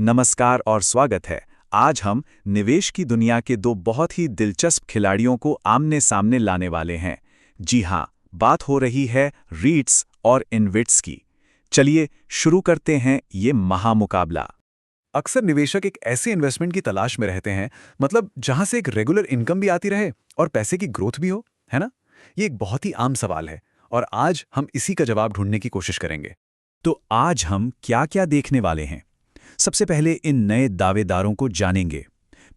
नमस्कार और स्वागत है। आज हम निवेश की दुनिया के दो बहुत ही दिलचस्प खिलाड़ियों को आमने सामने लाने वाले हैं। जी हाँ, बात हो रही है रीट्स और इन्विट्स की। चलिए शुरू करते हैं ये महामुकाबला। अक्सर निवेशक एक ऐसे इन्वेस्टमेंट की तलाश में रहते हैं, मतलब जहां से एक रेगुलर इनकम भी आती रहे और पैसे की ग्रोथ भी हो, है ना? ये एक बहुत ही आम सवाल है और आज हम इसी का जवाब ढूंढने की कोशिश करेंगे। तो आज हम क्या-क्या देखने वाले हैं? सबसे पहले इन नए दावेदारों को जानेंगे,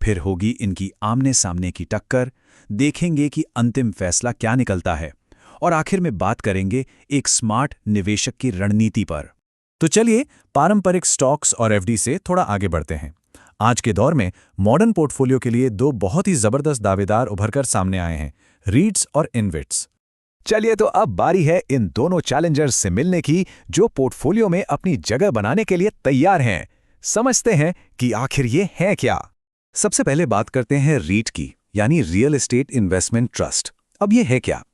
फिर होगी इनकी आमने-सामने की टक्कर, देखेंगे कि अंतिम फैसला क्या निकलता है, और आखिर में बात करेंगे एक स्मार्ट निवेशक की रणनीति पर। तो चलिए पारंपरिक स्टॉक्स और एफडी से थोड़ा आगे बढ़ते हैं। आज के दौर में मॉडर्न पोर्टफोलियो के लिए दो बहुत ही जबरदस्त दावेदार उभरकर सामने आए हैं, रीट्स और इन्विट्स। चलिए तो अब बारी है इन दोनों चैलेंजर्स से मिलने की, जो पोर्टफोलियो में अपनी जगह बनाने के लिए तैयार हैं। समझते हैं कि आखिर ये है क्या। सबसे पहले बात करते हैं रीट की, यानी रियल एस्टेट इन्वेस्टमेंट ट्रस्ट। अब ये है क्या?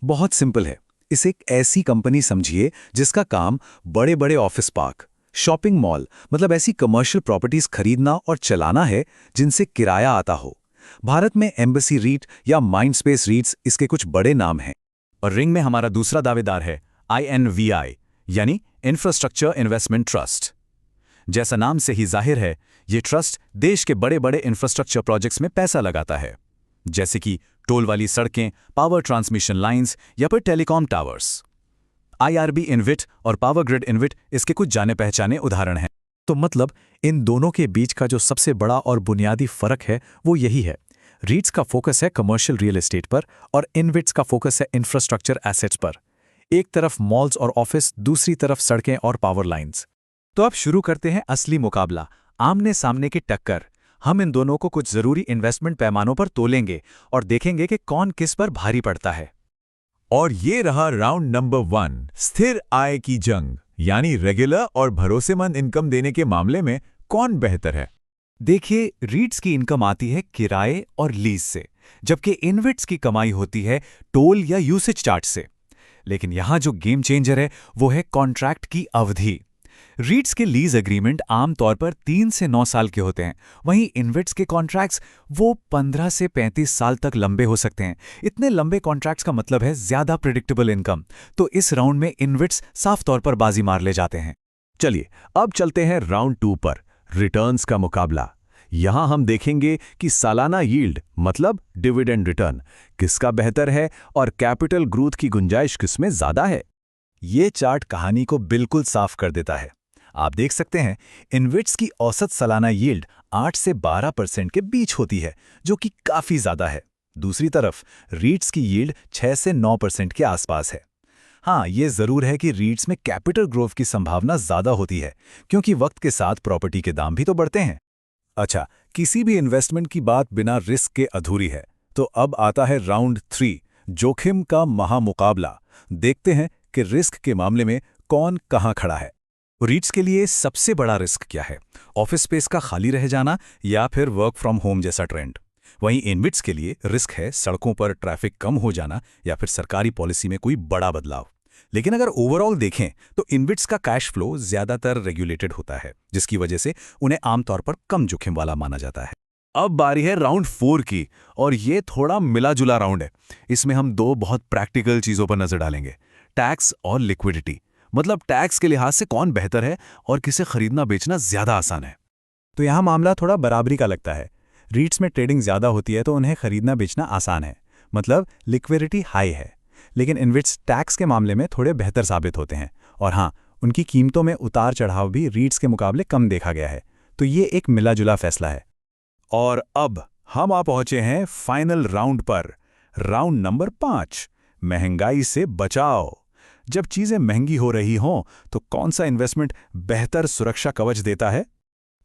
बहुत सिंपल है। इसे एक ऐसी कंपनी समझिए जिसका काम बड़े बड़े ऑफिस पार्क, शॉपिंग मॉल, मतलब ऐसी कमर्शियल प्रॉपर्टीज खरीदना और चलाना है जिनसे किराया आता हो। भारत में एम्बेसी रीट या माइंडस्पेस रीट्स इसके कुछ बड़े नाम हैं। और रिंग में हमारा दूसरा दावेदार है INVI, यानी इंफ्रास्ट्रक्चर इन्वेस्टमेंट ट्रस्ट। जैसा नाम से ही जाहिर है, ये ट्रस्ट देश के बड़े बड़े इंफ्रास्ट्रक्चर प्रोजेक्ट्स में पैसा लगाता है, जैसे कि टोल वाली सड़कें, पावर ट्रांसमिशन लाइंस या फिर टेलीकॉम टावर्स। IRB इन्विट और पावर ग्रिड इन्विट इसके कुछ जाने पहचाने उदाहरण हैं। तो मतलब इन दोनों के बीच का जो सबसे बड़ा और बुनियादी फर्क है वो यही है। रीट्स का फोकस है कमर्शियल रियल एस्टेट पर और इन्विट्स का फोकस है इंफ्रास्ट्रक्चर एसेट्स पर। एक तरफ मॉल्स और ऑफिस, दूसरी तरफ सड़कें और पावर लाइंस। तो अब शुरू करते हैं असली मुकाबला, आमने सामने की टक्कर। हम इन दोनों को कुछ जरूरी इन्वेस्टमेंट पैमानों पर तोलेंगे और देखेंगे कि कौन किस पर भारी पड़ता है। और ये रहा राउंड नंबर 1, स्थिर आय की जंग, यानी रेगुलर और भरोसेमंद इनकम देने के मामले में कौन बेहतर है। देखिए, रीट्स की इनकम आती है किराए और लीज से, जबकि इन्विट्स की कमाई होती है टोल या यूसेज चार्ज से। लेकिन यहां जो गेम चेंजर है वो है कॉन्ट्रैक्ट की अवधि। रीट्स के लीज एग्रीमेंट आमतौर पर 3 से 9 साल के होते हैं, वहीं इन्विट्स के कॉन्ट्रैक्ट्स वो 15 से 35 साल तक लंबे हो सकते हैं। इतने लंबे कॉन्ट्रैक्ट्स का मतलब है ज्यादा प्रिडिक्टेबल इनकम। तो इस राउंड में इन्विट्स साफ तौर पर बाजी मार ले जाते हैं। चलिए अब चलते हैं राउंड 2 पर, रिटर्न्स का मुकाबला। यहां हम देखेंगे कि सालाना यील्ड, मतलब डिविडेंड रिटर्न, किसका बेहतर है और कैपिटल ग्रोथ की गुंजाइश किसमें ज्यादा है। ये चार्ट कहानी को बिल्कुल साफ कर देता है। आप देख सकते हैं, इन्विट्स की औसत सालाना यील्ड 8 से 12% के बीच होती है, जो कि काफी ज्यादा है। दूसरी तरफ रीट्स की यील्ड 6 से 9% के आसपास है। हाँ, ये जरूर है कि रीट्स में कैपिटल ग्रोथ की संभावना ज्यादा होती है, क्योंकि वक्त के साथ प्रॉपर्टी के दाम भी तो बढ़ते हैं। अच्छा, किसी भी इन्वेस्टमेंट की बात बिना रिस्क के अधूरी है। तो अब आता है राउंड 3, जोखिम का महामुकाबला। देखते हैं कि रिस्क के मामले में कौन कहां खड़ा है। रीट्स के लिए सबसे बड़ा रिस्क क्या है? ऑफिस स्पेस का खाली रह जाना या फिर वर्क फ्रॉम होम जैसा ट्रेंड। वहीं इन्विट्स के लिए रिस्क है सड़कों पर ट्रैफिक कम हो जाना या फिर सरकारी पॉलिसी में कोई बड़ा बदलाव। लेकिन अगर ओवरऑल देखें तो इन्विट्स का कैश फ्लो ज्यादातर रेगुलेटेड होता है, जिसकी वजह से उन्हें आमतौर पर कम जोखिम वाला माना जाता है। अब बारी है राउंड 4 की, और ये थोड़ा मिला जुला राउंड है। इसमें हम दो बहुत प्रैक्टिकल चीजों पर नजर डालेंगे, टैक्स और लिक्विडिटी। मतलब टैक्स के लिहाज से कौन बेहतर है और किसे खरीदना बेचना ज्यादा आसान है। तो यहाँ मामला थोड़ा बराबरी का लगता है। रीट्स में ट्रेडिंग ज्यादा होती है तो उन्हें खरीदना बेचना आसान है, मतलब लिक्विडिटी हाई है। लेकिन इन्विट्स टैक्स के मामले में थोड़े बेहतर साबित होते हैं, और हाँ, उनकी कीमतों में उतार चढ़ाव भी रीट्स के मुकाबले कम देखा गया है। तो ये एक मिला जुला फैसला है। और अब हम आ पहुंचे हैं फाइनल राउंड पर, राउंड नंबर 5, महंगाई से बचाव। जब चीजें महंगी हो रही हों तो कौन सा इन्वेस्टमेंट बेहतर सुरक्षा कवच देता है?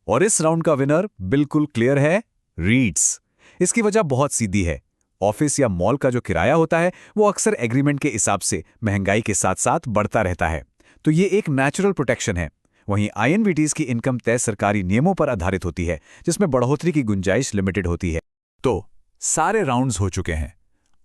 और इस राउंड का विनर बिल्कुल क्लियर है, रीट्स। इसकी वजह बहुत सीधी है। ऑफिस या मॉल का जो किराया होता है वो अक्सर एग्रीमेंट के हिसाब से महंगाई के साथ साथ बढ़ता रहता है, तो ये एक नेचुरल प्रोटेक्शन है। वहीं INVTs की इनकम तय सरकारी नियमों पर आधारित होती है, जिसमें बढ़ोतरी की गुंजाइश लिमिटेड होती है। तो सारे राउंड्स हो चुके हैं।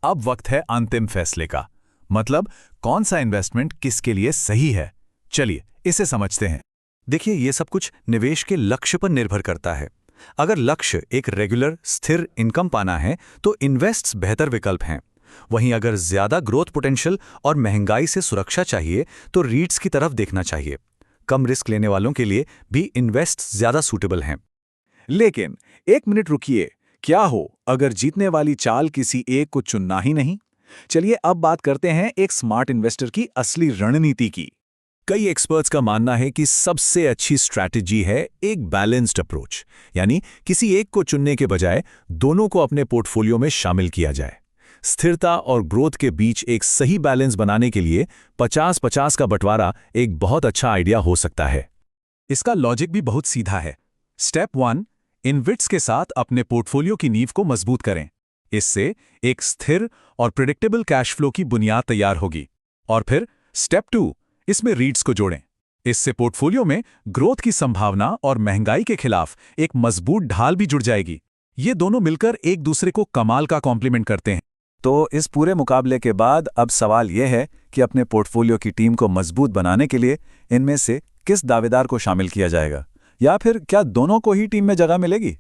अब वक्त है अंतिम फैसले का, मतलब कौन सा इन्वेस्टमेंट किसके लिए सही है। चलिए इसे समझते हैं। देखिए, ये सब कुछ निवेश के लक्ष्य पर निर्भर करता है। अगर लक्ष्य एक रेगुलर स्थिर इनकम पाना है तो इन्वेस्ट्स बेहतर विकल्प हैं। वहीं अगर ज्यादा ग्रोथ पोटेंशियल और महंगाई से सुरक्षा चाहिए तो रीट्स की तरफ देखना चाहिए। कम रिस्क लेने वालों के लिए भी इन्वेस्ट ज्यादा सूटेबल हैं। लेकिन 1 मिनट रुकिए, क्या हो अगर जीतने वाली चाल किसी एक को चुनना ही नहीं? चलिए अब बात करते हैं एक स्मार्ट इन्वेस्टर की असली रणनीति की। कई एक्सपर्ट्स का मानना है कि सबसे अच्छी स्ट्रैटेजी है एक बैलेंस्ड अप्रोच, यानी किसी एक को चुनने के बजाय दोनों को अपने पोर्टफोलियो में शामिल किया जाए। स्थिरता और ग्रोथ के बीच एक सही बैलेंस बनाने के लिए 50-50 का बंटवारा एक बहुत अच्छा आइडिया हो सकता है। इसका लॉजिक भी बहुत सीधा है। स्टेप 1, इन्वेस्ट्स के साथ अपने पोर्टफोलियो की नींव को मजबूत करें। इससे एक स्थिर और प्रेडिक्टेबल कैश फ्लो की बुनियाद तैयार होगी। और फिर स्टेप 2, इसमें रीट्स को जोड़ें। इससे पोर्टफोलियो में ग्रोथ की संभावना और महंगाई के खिलाफ एक मजबूत ढाल भी जुड़ जाएगी। ये दोनों मिलकर एक दूसरे को कमाल का कॉम्प्लीमेंट करते हैं। तो इस पूरे मुकाबले के बाद अब सवाल यह है कि अपने पोर्टफोलियो की टीम को मजबूत बनाने के लिए इनमें से किस दावेदार को शामिल किया जाएगा, या फिर क्या दोनों को ही टीम में जगह मिलेगी?